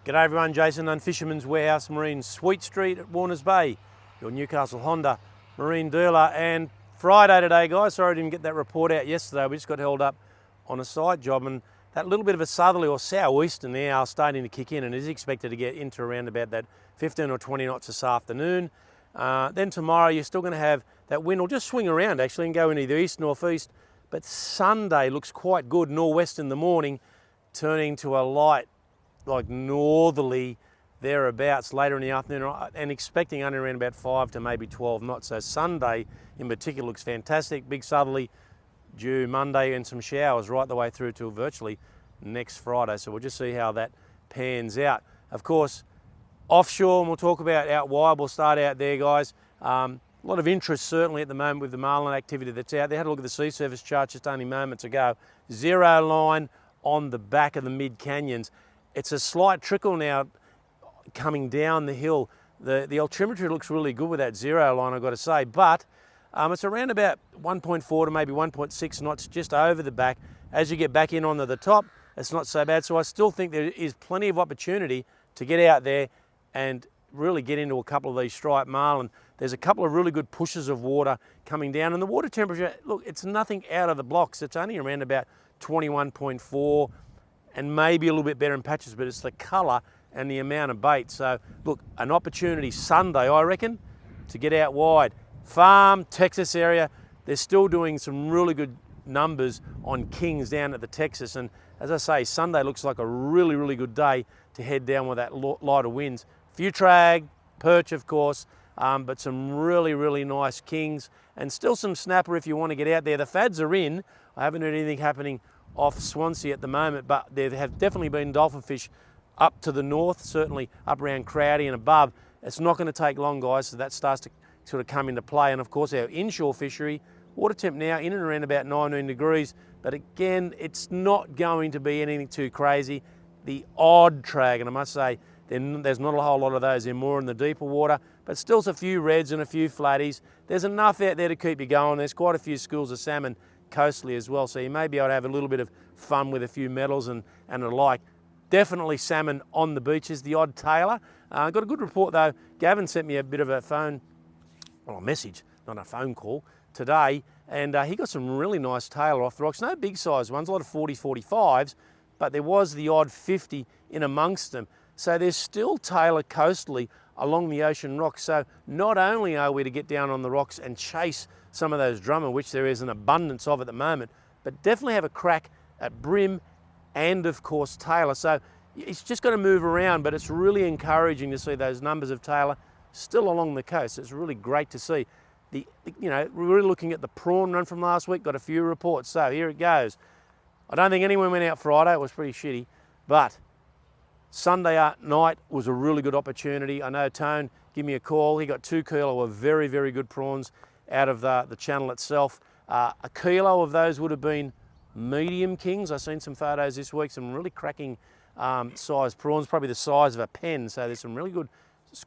G'day everyone, Jason Nunn, Fisherman's Warehouse Marine, Sweet Street at Warners Bay, your Newcastle Honda marine dealer. And Friday today, guys, sorry I didn't get that report out yesterday. We just got held up on a site job, and that little bit of a southerly or southeaster now starting to kick in and is expected to get into around about that 15 or 20 knots this afternoon. Then tomorrow you're still going to have that wind will just swing around actually and go in either east, northeast. But Sunday looks quite good, northwest in the morning, turning to a light like northerly thereabouts later in the afternoon, and expecting only around about 5 to maybe 12 knots. So Sunday in particular looks fantastic. Big southerly due Monday and some showers right the way through till virtually next Friday. So we'll just see how that pans out. Of course, offshore, and we'll talk about out wide. We'll start out there, guys. A lot of interest certainly at the moment with the marlin activity that's out there. Had a look at the sea surface chart just only moments ago. Zero line on the back of the mid canyons. It's a slight trickle now coming down the hill. The altimetry looks really good with that zero line, I've got to say, but it's around about 1.4 to maybe 1.6 knots just over the back. As you get back in onto the top, it's not so bad. So I still think there is plenty of opportunity to get out there and really get into a couple of these striped marlin. There's a couple of really good pushes of water coming down, and the water temperature, look, it's nothing out of the blocks. It's only around about 21.4 and maybe a little bit better in patches, but it's the colour and the amount of bait. So look, an opportunity Sunday, I reckon, to get out wide. Farm, Texas area, they're still doing some really good numbers on kings down at the Texas. And as I say, Sunday looks like a really, really good day to head down with that lighter winds. Few trag, perch of course, but some really, really nice kings and still some snapper if you want to get out there. The fads are in. I haven't heard anything happening off Swansea at the moment, but there have definitely been dolphin fish up to the north, certainly up around Crowdy and above. It's not going to take long, guys, so that starts to sort of come into play. And of course our inshore fishery, water temp now in and around about 19 degrees, but again, it's not going to be anything too crazy. The odd trag, and I must say, there's not a whole lot of those. They're more in the deeper water, but still a few reds and a few flatties. There's enough out there to keep you going. There's quite a few schools of salmon coastally as well, so you may be able to have a little bit of fun with a few medals and the like. Definitely salmon on the beaches, the odd tailor. Got a good report though. Gavin sent me a bit of a message, not a phone call, today, and he got some really nice tailor off the rocks. No big size ones, a lot of 40s, 45s, but there was the odd 50 in amongst them. So there's still tailor coastally along the ocean rocks. So not only are we to get down on the rocks and chase some of those drummer, which there is an abundance of at the moment, but definitely have a crack at brim and of course tailor. So it's just got to move around, but it's really encouraging to see those numbers of tailor still along the coast. It's really great to see. We're really looking at the prawn run from last week, got a few reports. So here it goes. I don't think anyone went out Friday, it was pretty shitty, but Sunday night was a really good opportunity. I know Tone gave me a call. He got 2 kilo of very, very good prawns out of the channel itself. A kilo of those would have been medium kings. I've seen some photos this week, some really cracking sized prawns, probably the size of a pen. So there's some really good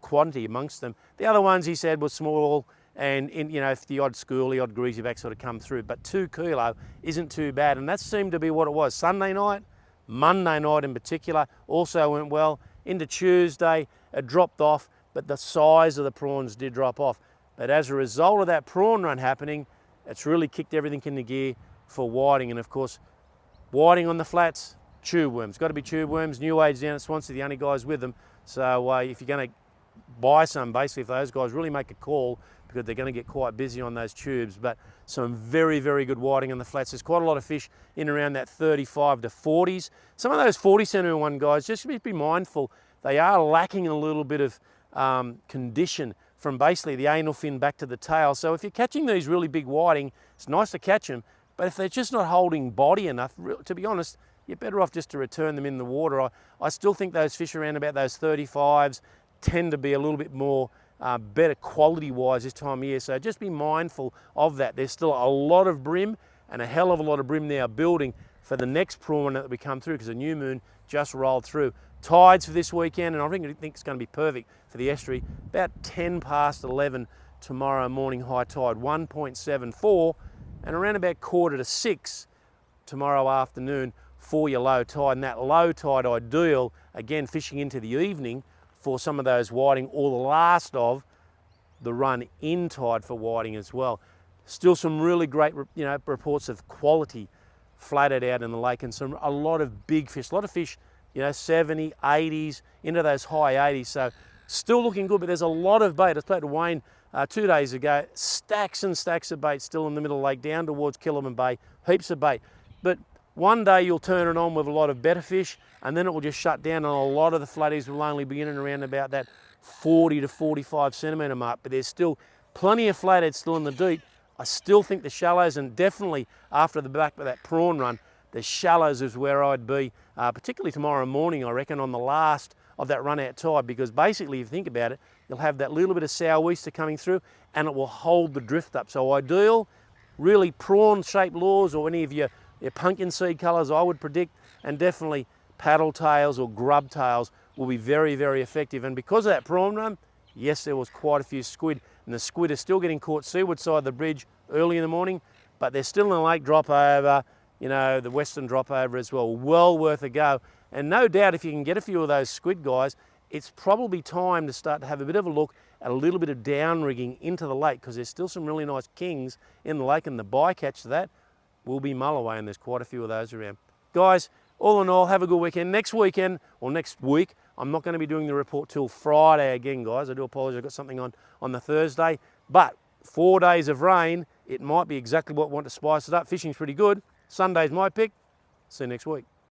quantity amongst them. The other ones he said were small, and if the odd schoolie, odd greasyback sort of come through, but 2 kilo isn't too bad. And that seemed to be what it was. Sunday night, Monday night in particular also went well. Into Tuesday, it dropped off, but the size of the prawns did drop off. But as a result of that prawn run happening, it's really kicked everything into gear for whiting. And of course, whiting on the flats, tube worms. Got to be tube worms. New Age down at Swansea, the only guys with them. So if you're going to buy some, basically, if those guys really make a call, because they're going to get quite busy on those tubes. But some very, very good whiting on the flats. There's quite a lot of fish in around that 35 to 40s. Some of those 40 centimetre one guys, just be mindful, they are lacking a little bit of condition from basically the anal fin back to the tail. So if you're catching these really big whiting, it's nice to catch them, but if they're just not holding body enough, to be honest, you're better off just to return them in the water. I still think those fish around about those 35s tend to be a little bit more better quality-wise this time of year. So just be mindful of that. There's still a lot of brim and a hell of a lot of brim now building for the next prawn that we come through, because the new moon just rolled through. Tides for this weekend, and I think it's going to be perfect for the estuary. About 10 past 11 tomorrow morning high tide, 1.74, and around about 5:45 tomorrow afternoon, for your low tide. And that low tide ideal, again, fishing into the evening for some of those whiting, or the last of the run in tide for whiting as well. Still some really great, reports of quality flathead out in the lake, and a lot of big fish, a lot of fish, 70, 80s, into those high 80s. So still looking good, but there's a lot of bait. I spoke to Wayne 2 days ago, stacks and stacks of bait still in the middle of the lake, down towards Killerman Bay, heaps of bait. But one day you'll turn it on with a lot of better fish, and then it will just shut down, and a lot of the flatties will only be in and around about that 40 to 45 centimetre mark. But there's still plenty of flathead still in the deep. I still think the shallows, and definitely after the back of that prawn run, the shallows is where I'd be, particularly tomorrow morning, I reckon, on the last of that run out tide, because basically, if you think about it, you'll have that little bit of sou'easter coming through, and it will hold the drift up. So ideal, really prawn-shaped lures, or any of your pumpkin seed colours, I would predict, and definitely paddle tails or grub tails will be very, very effective. And because of that prawn run, yes, there was quite a few squid, and the squid are still getting caught seaward side of the bridge early in the morning, but they're still in the lake drop over, the western drop over as well. Well worth a go. And no doubt if you can get a few of those squid guys, it's probably time to start to have a bit of a look at a little bit of down rigging into the lake, because there's still some really nice kings in the lake, and the bycatch to that will be Mulloway, and there's quite a few of those around. Guys, all in all, have a good weekend. Next weekend, or next week, I'm not going to be doing the report till Friday again, guys. I do apologise, I've got something on the Thursday. But 4 days of rain, it might be exactly what I want to spice it up. Fishing's pretty good. Sunday's my pick. See you next week.